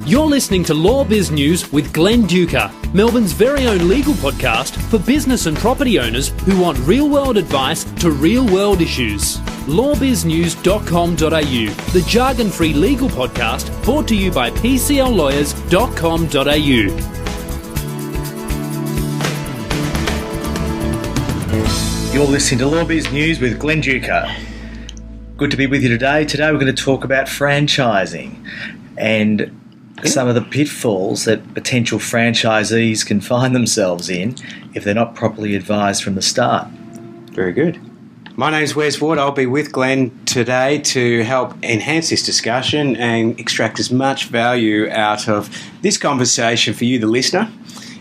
You're listening to Law Biz News with Glenn Duker, Melbourne's very own legal podcast for business and property owners who want real-world advice to real-world issues. lawbiznews.com.au, the jargon-free legal podcast brought to you by PCL Lawyers.com.au. You're listening to Law Biz News with Glenn Duker. Good to be with you today. Today we're going to talk about franchising and some of the pitfalls that potential franchisees can find themselves in if they're not properly advised from the start. Very good. My name's Wes Ward. I'll be with Glenn today to help enhance this discussion and extract as much value out of this conversation for you, the listener,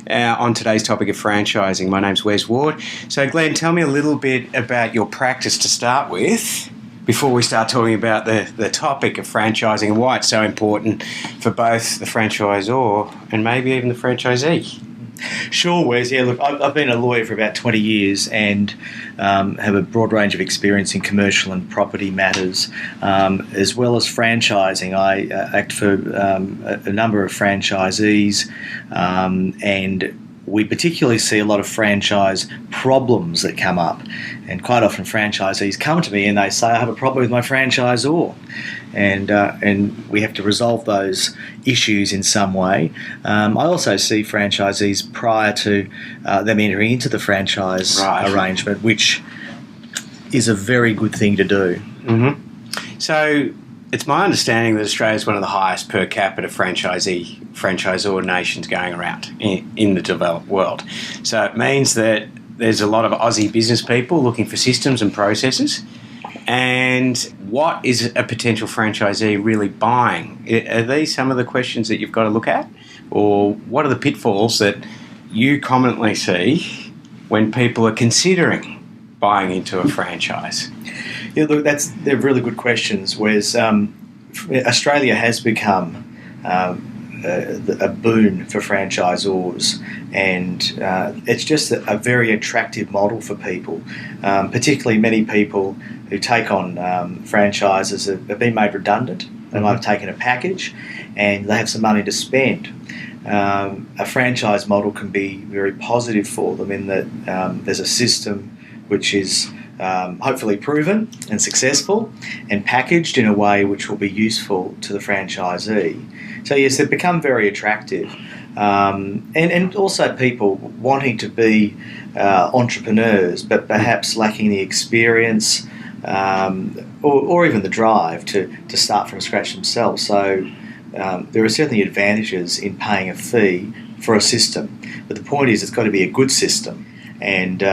on today's topic of franchising. My name's Wes Ward. So, Glenn, tell me a little bit about your practice to start with before we start talking about the topic of franchising and why it's so important for both the franchisor and maybe even the franchisee. Sure, Wes. Yeah, look, I've been a lawyer for about 20 years and have a broad range of experience in commercial and property matters, as well as franchising. I act for a number of franchisees, and we particularly see a lot of franchise problems that come up. And quite often franchisees come to me and they say, I have a problem with my franchisor. And we have to resolve those issues in some way. I also see franchisees prior to them entering into the franchise arrangement, which is a very good thing to do. Mm-hmm. So it's my understanding that Australia is one of the highest per capita franchisor nations going around in the developed world. So it means that there's a lot of Aussie business people looking for systems and processes. And what is a potential franchisee really buying? Are these some of the questions that you've got to look at? Or what are the pitfalls that you commonly see when people are considering buying into a franchise? Yeah, look, they're really good questions. Whereas Australia has become a boon for franchisors, and it's just a very attractive model for people. Particularly many people who take on franchises have been made redundant. They might have taken a package and they have some money to spend. A franchise model can be very positive for them in that there's a system which is hopefully proven and successful and packaged in a way which will be useful to the franchisee. So yes, they've become very attractive. And also people wanting to be entrepreneurs but perhaps lacking the experience or even the drive to start from scratch themselves. So there are certainly advantages in paying a fee for a system. But the point is it's got to be a good system. And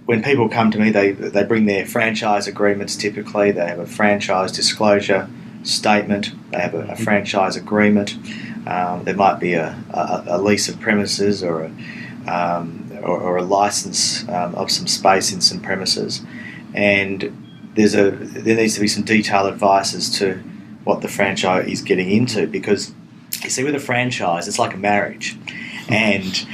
when people come to me, they bring their franchise agreements typically. They have a franchise disclosure statement. They have a franchise agreement. There might be a lease of premises or a license of some space in some premises. And there needs to be some detailed advice as to what the franchise is getting into, because you see with a franchise, it's like a marriage. And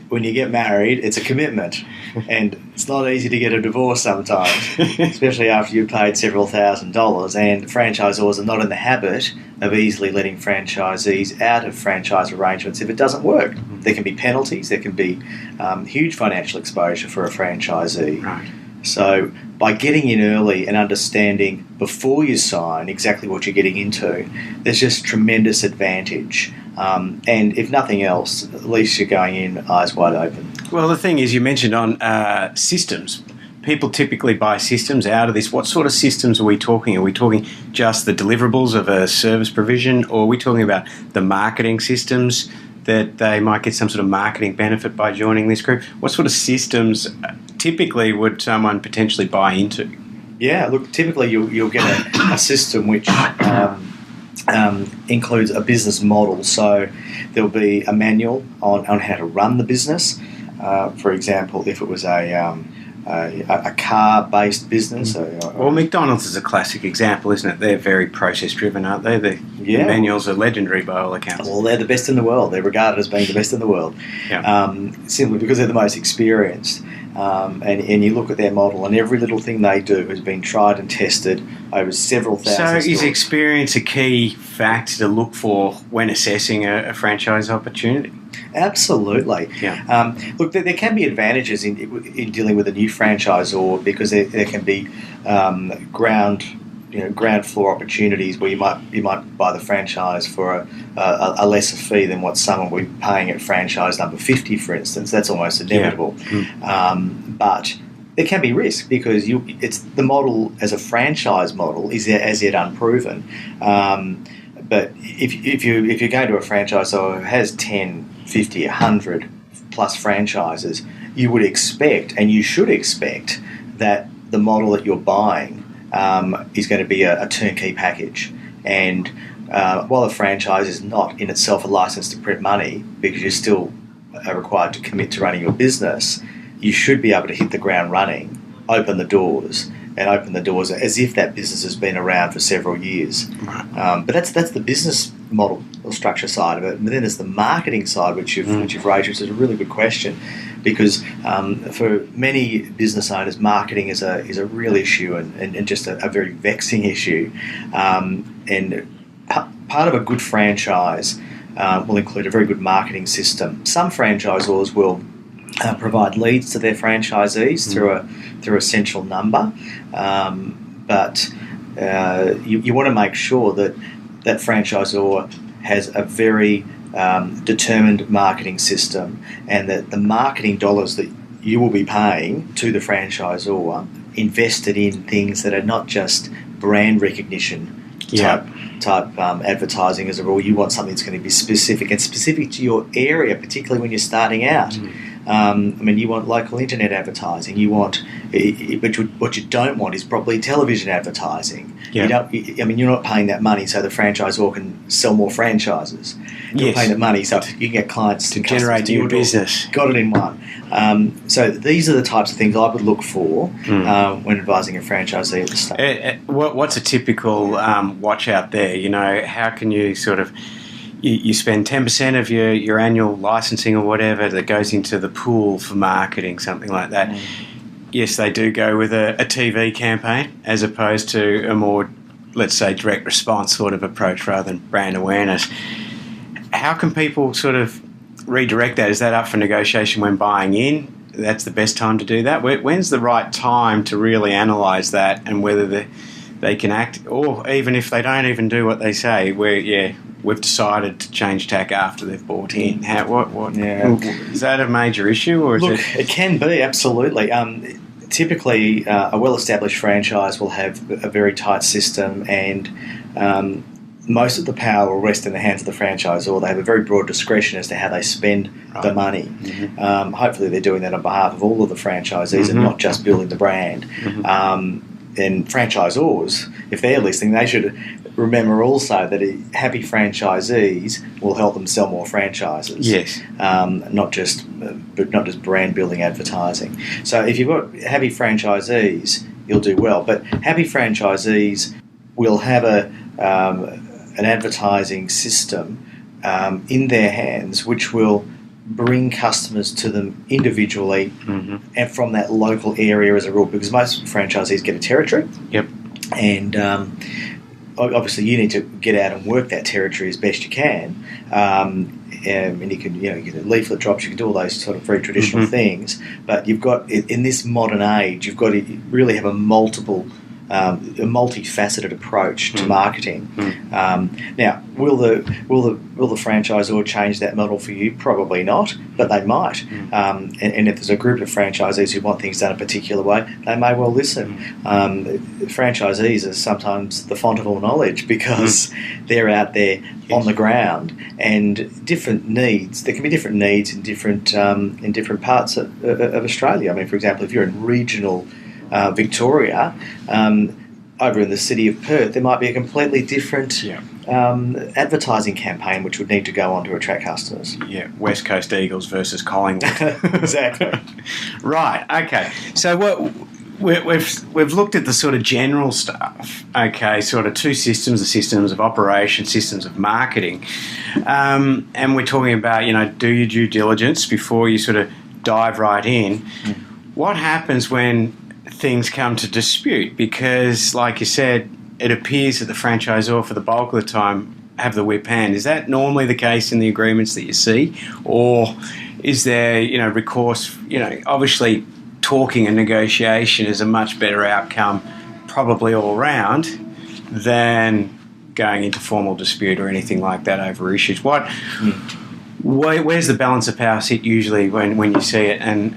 when you get married, it's a commitment. And it's not easy to get a divorce sometimes, especially after you've paid several $1,000s. And franchisors are not in the habit of easily letting franchisees out of franchise arrangements if it doesn't work. There can be penalties, there can be huge financial exposure for a franchisee. Right. So by getting in early and understanding before you sign exactly what you're getting into, there's just tremendous advantage. And if nothing else, at least you're going in eyes wide open. Well, the thing is, you mentioned on systems. People typically buy systems out of this. What sort of systems are we talking? Are we talking just the deliverables of a service provision, or are we talking about the marketing systems that they might get some sort of marketing benefit by joining this group? What sort of systems typically would someone potentially buy into? Yeah, look, typically you'll get a system which includes a business model. So there'll be a manual on how to run the business. For example, if it was a a car-based business. Well, McDonald's is a classic example, isn't it? They're very process-driven, aren't they? The manuals are legitimary by all accounts. Well, they're the best in the world. They're regarded as being the best in the world, simply because they're the most experienced. And you look at their model, and every little thing they do has been tried and tested over several thousand So is experience a key factor to look for when assessing a franchise opportunity? Absolutely. Yeah. Look, there can be advantages in dealing with a new franchisor, because there can be ground floor opportunities where you might buy the franchise for a lesser fee than what someone would be paying at franchise number 50, for instance. That's almost inevitable. Yeah. But there can be risk, because it's the model as a franchise model is as yet unproven. But if you're going to a franchisor who has 10, 50, 100 plus franchises, you would expect, and you should expect, that the model that you're buying is going to be a turnkey package. And while a franchise is not in itself a license to print money, because you're still required to commit to running your business, you should be able to hit the ground running, open the doors as if that business has been around for several years. But that's the business model or structure side of it. But then there's the marketing side, which you've raised, which is a really good question, because for many business owners, marketing is a real issue and just a very vexing issue. And part of a good franchise will include a very good marketing system. Some franchisors will provide leads to their franchisees through a central number, but you want to make sure that franchisor has a very determined marketing system, and that the marketing dollars that you will be paying to the franchisor invested in things that are not just brand recognition type advertising as a rule. You want something that's going to be specific to your area, particularly when you're starting out. You want local internet advertising. You want, but what you don't want is probably television advertising. Yeah. You're not paying that money so the franchisor can sell more franchises. You're paying that money so you can get clients to generate new business. Got it in one. So these are the types of things I would look for when advising a franchisee at the start. What's a typical watch out there? How can you sort of... You spend 10% of your annual licensing or whatever that goes into the pool for marketing, something like that. Yes, they do go with a TV campaign as opposed to a more, let's say, direct response sort of approach rather than brand awareness. How can people sort of redirect that? Is that up for negotiation when buying in? That's the best time to do that? When's the right time to really analyse that, and whether they can act, or even if they don't even do what they say, we've decided to change tack after they've bought in. Is that a major issue, or is it can be, absolutely. Typically, a well-established franchise will have a very tight system, and most of the power will rest in the hands of the franchisor. They have a very broad discretion as to how they spend the money. Hopefully, they're doing that on behalf of all of the franchisees and not just building the brand. And franchisors, if they're listening, they should remember also that happy franchisees will help them sell more franchises. Yes. Not just brand building advertising. So if you've got happy franchisees, you'll do well. But happy franchisees will have an advertising system in their hands which will bring customers to them individually and from that local area as a rule, because most franchisees get a territory. Yep. And obviously you need to get out and work that territory as best you can. And you can get leaflet drops, you can do all those sort of very traditional things. But you've got, in this modern age, you've got to really have a multifaceted approach to marketing. Now, will the franchisor change that model for you? Probably not, but they might. And if there's a group of franchisees who want things done a particular way, they may well listen. Franchisees are sometimes the font of all knowledge, because they're out there on the ground, and different needs. There can be different needs in different parts of Australia. I mean, for example, if you're in regional Victoria, over in the city of Perth, there might be a completely different Yeah. advertising campaign which would need to go on to attract customers. Yeah, West Coast Eagles versus Collingwood. Exactly. Right. Okay. So we've looked at the sort of general stuff. Okay, sort of two systems: the systems of operation, systems of marketing, and we're talking about do your due diligence before you sort of dive right in. What happens when things come to dispute? Because, like you said, it appears that the franchisor, for the bulk of the time, have the whip hand. Is that normally the case in the agreements that you see, or is there recourse? Obviously, talking and negotiation is a much better outcome, probably all round, than going into formal dispute or anything like that over issues. Where's the balance of power sit usually when you see it, and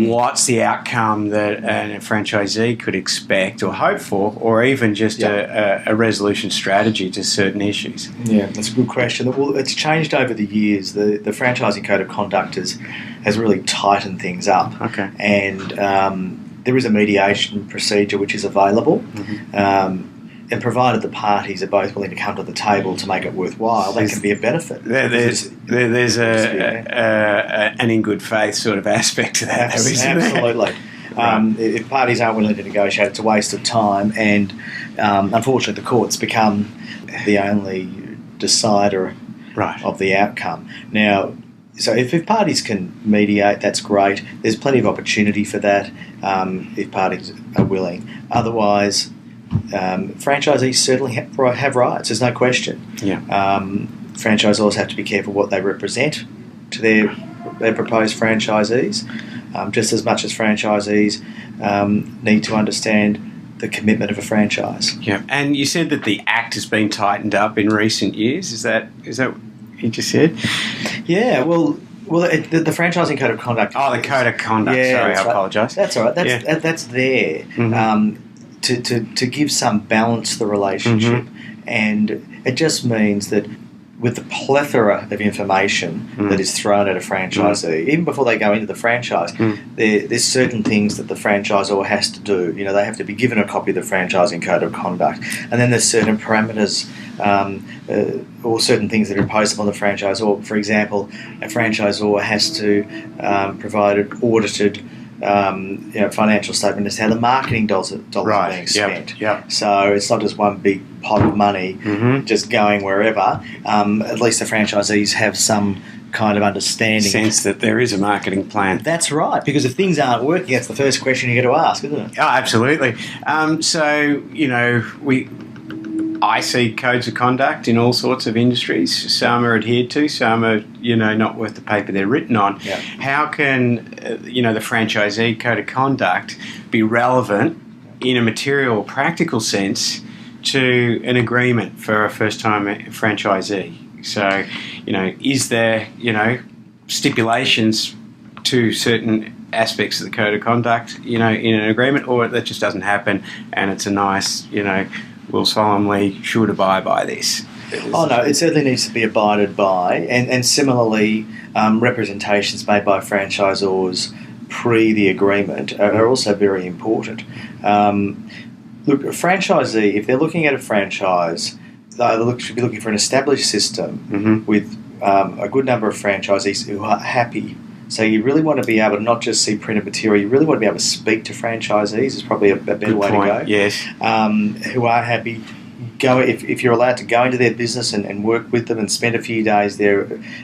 what's the outcome that a franchisee could expect or hope for, or even just a resolution strategy to certain issues? Yeah, that's a good question. Well, it's changed over the years. The Franchising Code of Conduct has really tightened things up. Okay. And there is a mediation procedure which is available. And provided the parties are both willing to come to the table to make it worthwhile, that can be a benefit. There's an in good faith sort of aspect to that. Absolutely. If parties aren't willing to negotiate, it's a waste of time. And unfortunately, the courts become the only decider of the outcome. Now, so if parties can mediate, that's great. There's plenty of opportunity for that if parties are willing. Otherwise, franchisees certainly have rights. There's no question. Yeah. Franchisors have to be careful what they represent to their proposed franchisees, just as much as franchisees need to understand the commitment of a franchise. Yeah. And you said that the Act has been tightened up in recent years. Is that what you just said? Yeah. Well, the Franchising Code of Conduct. Oh, the Code of Conduct. Yeah, sorry, I right. apologise. That's all right. That's there. To give some balance to the relationship, and it just means that with the plethora of information that is thrown at a franchisee, even before they go into the franchise, there's certain things that the franchisor has to do. They have to be given a copy of the Franchising Code of Conduct, and then there's certain parameters or certain things that are imposed upon the franchisor. For example, a franchisor has to provide an audited financial statement as to how the marketing dollars are being spent. Yep. So it's not just one big pot of money just going wherever. At least the franchisees have some kind of understanding. Sense that there is a marketing plan. That's right, because if things aren't working, that's the first question you got to ask, isn't it? Oh, absolutely. I see codes of conduct in all sorts of industries. Some are adhered to, some are, not worth the paper they're written on. Yeah. How can, the franchisee code of conduct be relevant in a material, practical sense to an agreement for a first-time franchisee? So, is there, stipulations to certain aspects of the code of conduct, in an agreement, or that just doesn't happen and it's a nice, we'll solemnly should abide by this? Oh, no, it certainly needs to be abided by. And similarly, representations made by franchisors pre the agreement are also very important. Look, a franchisee, if they're looking at a franchise, they should be looking for an established system with a good number of franchisees who are happy. So you really want to be able to not just see printed material, you really want to be able to speak to franchisees is probably a better way to go. Yes. Who are happy. If you're allowed to go into their business and work with them and spend a few days there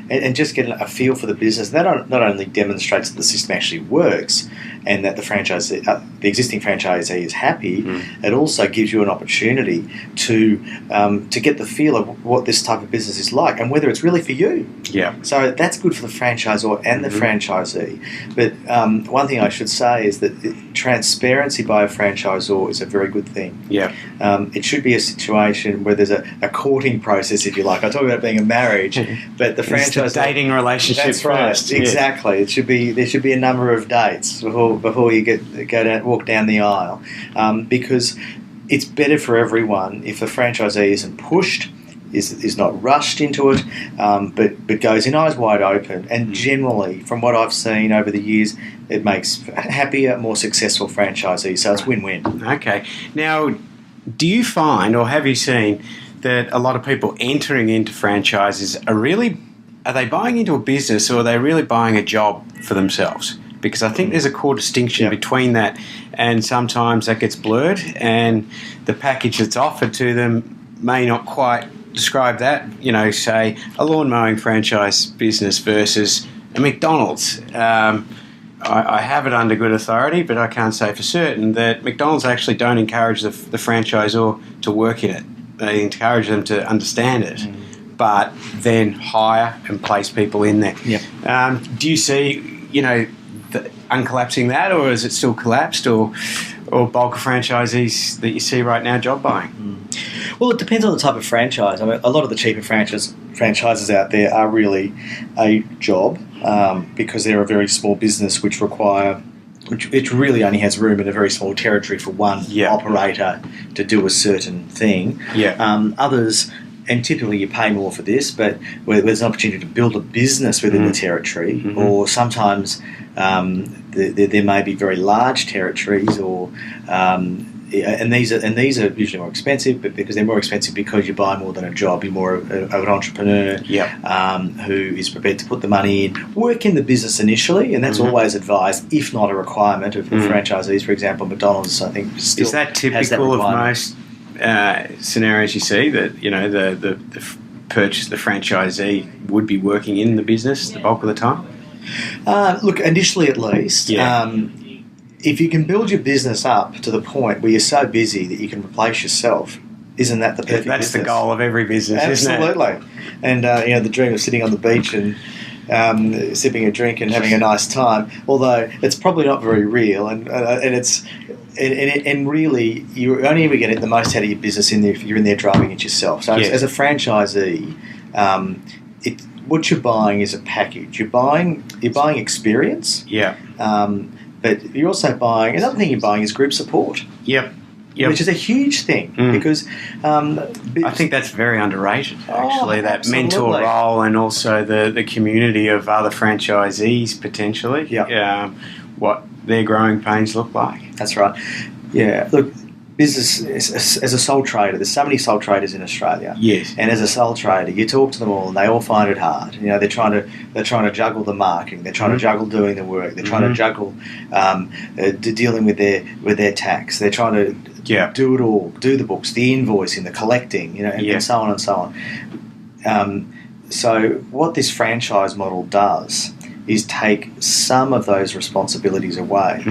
and just get a feel for the business, that not only demonstrates that the system actually works and that the existing franchisee is happy, it also gives you an opportunity to get the feel of what this type of business is like and whether it's really for you. Yeah. So that's good for the franchisor and the franchisee. But one thing I should say is that transparency by a franchisor is a very good thing. Yeah. It should be a situation where there's a courting process, if you like. I talk about being a marriage, but the franchise the dating relationship. That's right. First. Exactly. Yeah. There should be a number of dates before you walk down the aisle, because it's better for everyone if the franchisee isn't pushed is not rushed into it, but goes in eyes wide open. And generally, from what I've seen over the years, it makes happier, more successful franchisees. So it's win-win. Okay. Now, do you find, or have you seen, that a lot of people entering into franchises are they buying into a business, or are they really buying a job for themselves? Because I think there's a core distinction between that, and sometimes that gets blurred, and the package that's offered to them may not quite describe that. You know, say a lawn mowing franchise business versus a McDonald's. I have it under good authority, but I can't say for certain that McDonald's actually don't encourage the franchisor to work in it. They encourage them to understand it, but then hire and place people in there. Do you see, uncollapsing that, or is it still collapsed, or bulk of franchisees that you see right now job buying? Well, it depends on the type of franchise. I mean, a lot of the cheaper franchises out there are really a job because they're a very small business which really only has room in a very small territory for one operator to do a certain thing. Others, and typically you pay more for this, but where there's an opportunity to build a business within the territory, or sometimes there may be very large territories, or and these are usually more expensive, but because they're more expensive because you buy more than a job. You're more of an entrepreneur who is prepared to put the money in, work in the business initially, and that's always advised, if not a requirement of franchisees. For example, McDonald's, I think, still is that typical of most scenarios you see, that the franchisee would be working in the business the bulk of the time? Look, initially at least. If you can build your business up to the point where you're so busy that you can replace yourself, isn't that the perfect That's business? the goal of every business, Absolutely. Isn't it? And the dream of sitting on the beach and sipping a drink and having a nice time, although it's probably not very real, and really you only ever get the most out of your business if you're in there driving it yourself. So as a franchisee, what you're buying is a package. You're buying experience. But you're also buying, another thing you're buying is group support. Which is a huge thing because I think that's very underrated, actually, that mentor role, and also the community of other franchisees potentially, what their growing pains look like. That's right. Yeah, look, business as a sole trader, there's so many sole traders in Australia. Yes. And as a sole trader, you talk to them all, and they all find it hard. They're trying to juggle the marketing. They're trying to juggle doing the work. They're trying to juggle dealing with their tax. They're trying to do it all, do the books, the invoicing, the collecting, and so on and so on. So what this franchise model does is take some of those responsibilities away.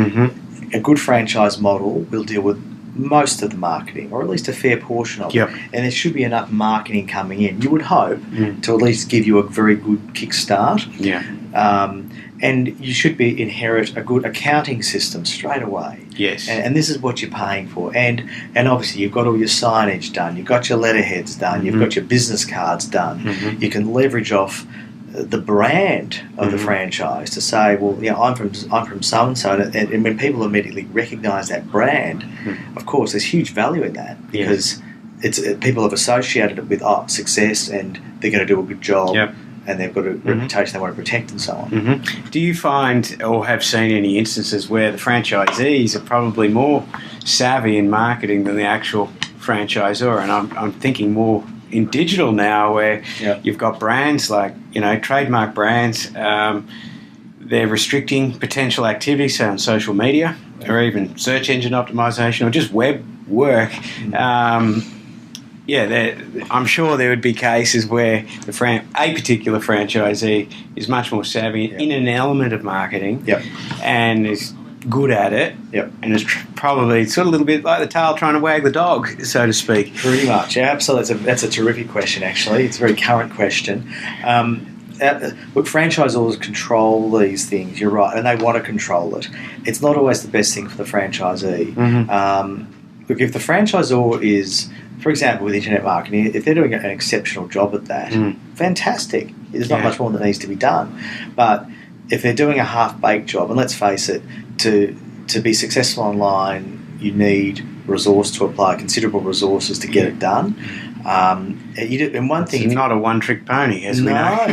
A good franchise model will deal with most of the marketing, or at least a fair portion of it. And there should be enough marketing coming in, you would hope, to at least give you a very good kickstart. And you should inherit a good accounting system straight away. And this is what you're paying for. And obviously you've got all your signage done, you've got your letterheads done, you've got your business cards done. You can leverage off the brand of the franchise to say, well, I'm from so and so, and when people immediately recognise that brand, of course, there's huge value in that because people have associated it with success, and they're going to do a good job, and they've got a reputation they want to protect, and so on. Do you find, or have seen any instances where the franchisees are probably more savvy in marketing than the actual franchisor? And I'm thinking more in digital now, where you've got brands like, trademark brands, they're restricting potential activities, say on social media, or even search engine optimization, or just web work. I'm sure there would be cases where a particular franchisee is much more savvy in an element of marketing and is good at it, and it's probably sort of a little bit like the tail trying to wag the dog, so to speak. Pretty much, absolutely. That's a terrific question, actually. It's a very current question. Look, franchisors control these things, you're right, and they want to control it. It's not always the best thing for the franchisee. Look, if the franchisor is, for example, with internet marketing, if they're doing an exceptional job at that, fantastic. There's not much more that needs to be done. But if they're doing a half-baked job, and let's face it, to be successful online, you need resource to apply, considerable resources to get it done. And one thing, it's not a one-trick pony, as we know.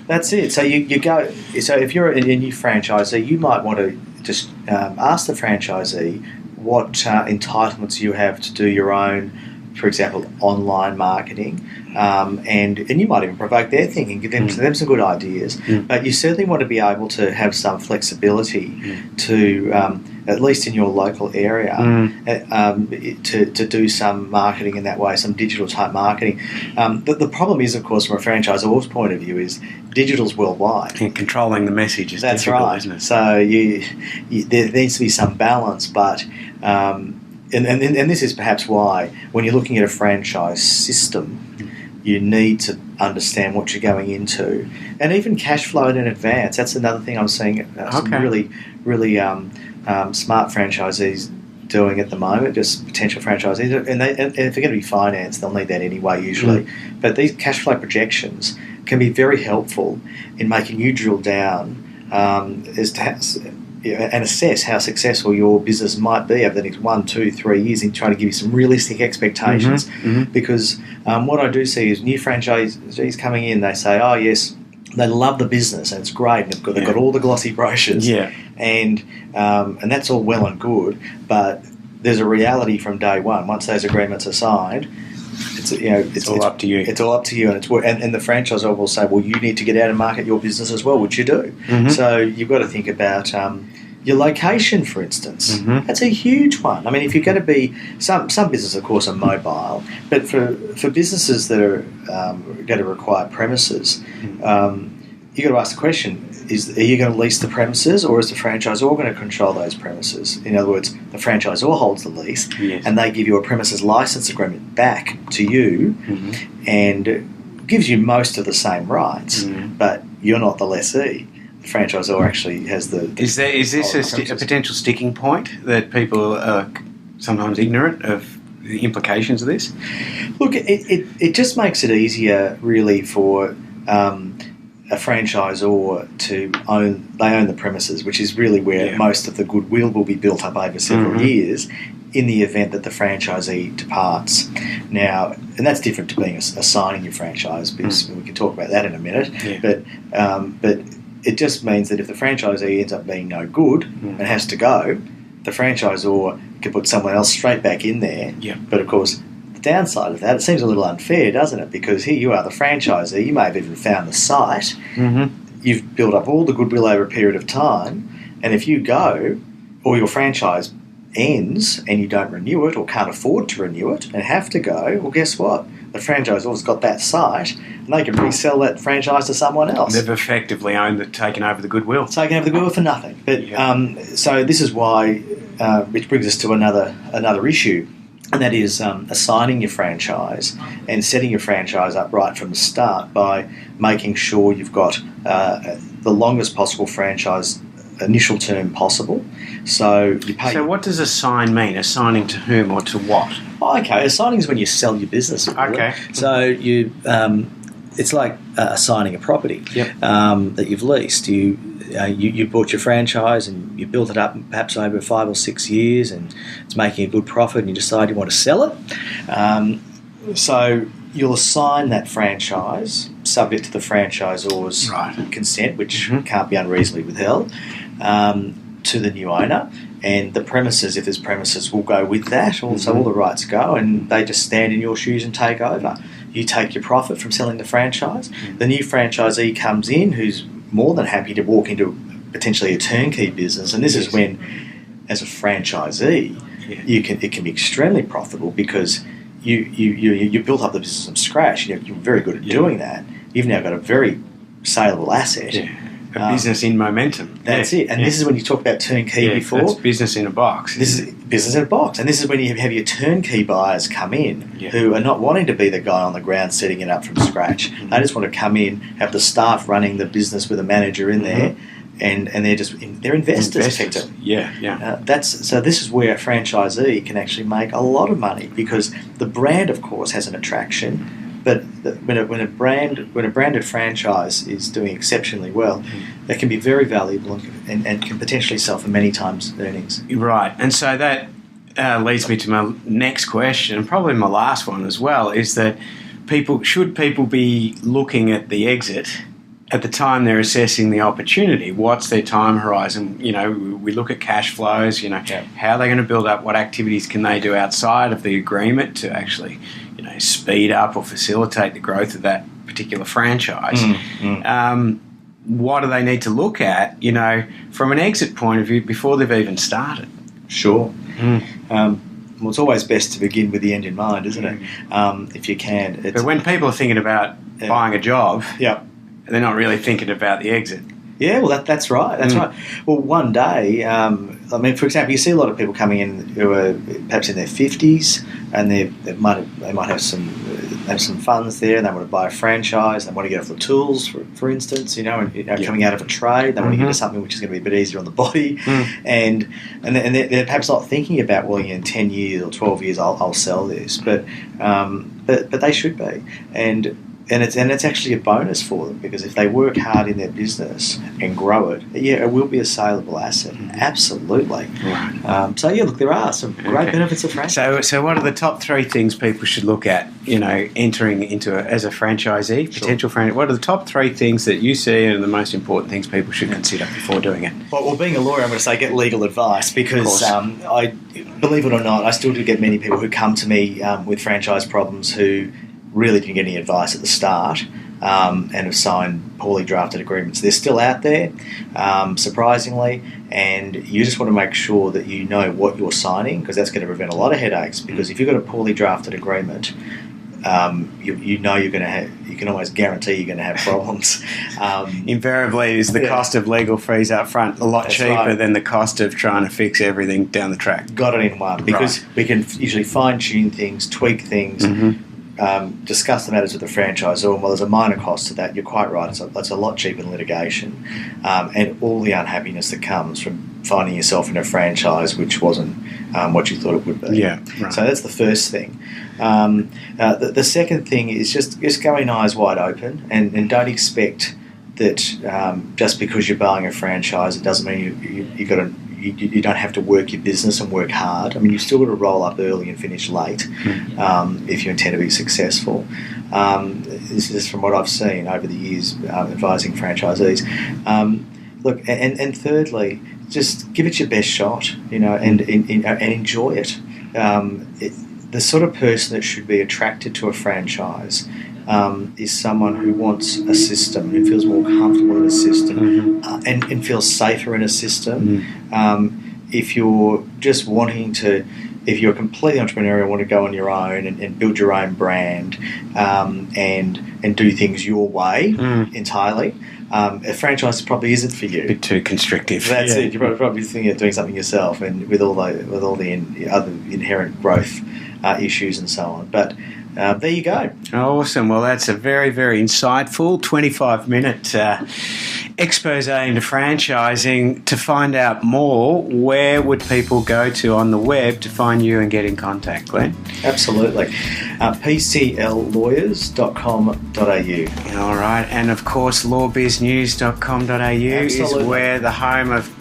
That's it. So you go. So if you're a new franchisee, you might want to just ask the franchisee what entitlements you have to do your own, for example, online marketing, and you might even provoke their thinking, give them some good ideas. But you certainly want to be able to have some flexibility to, at least in your local area, to do some marketing in that way, some digital type marketing. The problem is, of course, from a franchisor's point of view, is digital's worldwide. And controlling the message is That's difficult, right. isn't it? So there needs to be some balance, but and this is perhaps why when you're looking at a franchise system, you need to understand what you're going into, and even cash flow in advance. That's another thing I'm seeing some really smart franchisees doing at the moment, just potential franchisees, and if they're going to be financed, they'll need that anyway usually. But these cash flow projections can be very helpful in making you drill down as to and assess how successful your business might be over the next 1, 2, 3 years, in trying to give you some realistic expectations. Because what I do see is new franchisees coming in, they say, oh yes, they love the business and it's great, and they've got all the glossy brochures, and that's all well and good, but there's a reality from day one. Once those agreements are signed, it's all up to you. It's all up to you, and the franchisor will say, well, you need to get out and market your business as well, which you do. So you've got to think about your location, for instance. That's a huge one. I mean, if you're going to be some businesses, of course, are mobile, but for businesses that are going to require premises, you've got to ask the question: are you going to lease the premises, or is the franchisor going to control those premises? In other words, the franchisor holds the lease, and they give you a premises license agreement back to you, and gives you most of the same rights, but you're not the lessee. The franchisor actually has the... Is this a potential sticking point that people are sometimes ignorant of the implications of this? Look, it just makes it easier, really, for a franchisor to own the premises, which is really where most of the goodwill will be built up over several years, in the event that the franchisee departs. Now, and that's different to being assigning your franchise, because we can talk about that in a minute. But it just means that if the franchisee ends up being no good and has to go, the franchisor can put someone else straight back in there. But of course, the downside of that, it seems a little unfair, doesn't it? Because here you are, the franchisee, you may have even found the site, you've built up all the goodwill over a period of time, and if you go, or your franchise ends and you don't renew it, or can't afford to renew it and have to go, well, guess what? The franchisor's got that site, and they can resell that franchise to someone else. They've effectively taken over the goodwill. Taken over the goodwill for nothing. But so this is why, which brings us to another issue, and that is assigning your franchise and setting your franchise up right from the start by making sure you've got the longest possible franchise initial term possible. So you pay. So what does assign mean? Assigning to whom or to what? Oh, okay, assigning is when you sell your business. Really. Okay. So you, it's like assigning a property that you've leased. You bought your franchise and you built it up perhaps over 5 or 6 years, and it's making a good profit, and you decide you want to sell it. So you'll assign that franchise subject to the franchisor's consent, which can't be unreasonably withheld, to the new owner, and the premises, if there's premises, will go with that. Also, all the rights go, and they just stand in your shoes and take over. You take your profit from selling the franchise. The new franchisee comes in, who's more than happy to walk into potentially a turnkey business, and this is when, as a franchisee, it can be extremely profitable, because you built up the business from scratch. You're very good at doing that. You've now got a very saleable asset. A business in momentum. That's it. And this is when you talk about turnkey before. That's business in a box. This is business in a box. And this is when you have your turnkey buyers come in who are not wanting to be the guy on the ground setting it up from scratch. They just want to come in, have the staff running the business with a manager in there, and they're investors effectively. So this is where a franchisee can actually make a lot of money, because the brand, of course, has an attraction. But when a branded franchise is doing exceptionally well, that can be very valuable and can potentially sell for many times earnings. Right, and so that leads me to my next question, and probably my last one as well, is that should people be looking at the exit at the time they're assessing the opportunity? What's their time horizon? We look at cash flows, how are they going to build up, what activities can they do outside of the agreement to actually, speed up or facilitate the growth of that particular franchise. What do they need to look at, from an exit point of view before they've even started? Sure. Well, it's always best to begin with the end in mind, isn't it? If you can. But when people are thinking about buying a job, yep, they're not really thinking about the exit. Yeah, well, that's right. That's right. Well, one day, for example, you see a lot of people coming in who are perhaps in their 50s, and they might have some funds there, and they want to buy a franchise. They want to get off the tools, for instance, coming out of a trade. They want to get into something which is going to be a bit easier on the body, and they're perhaps not thinking about, well, in 10 years or 12 years, I'll sell this, but they should be, and it's actually a bonus for them, because if they work hard in their business and grow it, it will be a saleable asset. Absolutely. Right. Look, there are some great benefits of franchise. So what are the top 3 things people should look at, entering into as a franchisee, potential franchise? What are the top 3 things that you see and the most important things people should consider before doing it? Well, being a lawyer, I'm going to say get legal advice, because I believe it or not, I still do get many people who come to me with franchise problems who really didn't get any advice at the start, and have signed poorly drafted agreements. They're still out there, surprisingly, and you just want to make sure that you know what you're signing, because that's going to prevent a lot of headaches. Because if you've got a poorly drafted agreement, you can almost guarantee you're going to have problems. Invariably, is the cost of legal fees up front a lot cheaper than the cost of trying to fix everything down the track. Got it in one, because we can usually fine-tune things, tweak things, discuss the matters with the franchisor, and while there's a minor cost to that, you're quite right, it's a lot cheaper than litigation, and all the unhappiness that comes from finding yourself in a franchise which wasn't what you thought it would be. Yeah, right. So that's the first thing. The second thing is just go in eyes wide open, and don't expect that just because you're buying a franchise, it doesn't mean you don't have to work your business and work hard. I mean, you've still got to roll up early and finish late if you intend to be successful. This is from what I've seen over the years advising franchisees. Look, and thirdly, just give it your best shot, and enjoy it. The sort of person that should be attracted to a franchise is someone who wants a system, who feels more comfortable in a system, and feels safer in a system. If you're just if you're completely entrepreneurial, want to go on your own and build your own brand, and do things your way entirely, a franchise probably isn't for you. A bit too constrictive. That's it. You're probably thinking of doing something yourself, and with all the other inherent growth issues and so on. But there you go. Awesome. Well, that's a very, very insightful 25-minute expose into franchising. To find out more, where would people go to on the web to find you and get in contact, Glenn? Absolutely. PCLLawyers.com.au. All right. And, of course, lawbiznews.com.au is where the home of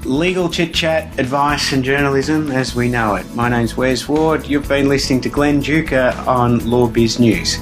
legal chit-chat, advice and journalism as we know it. My name's Wes Ward. You've been listening to Glenn Duker on Law Biz News.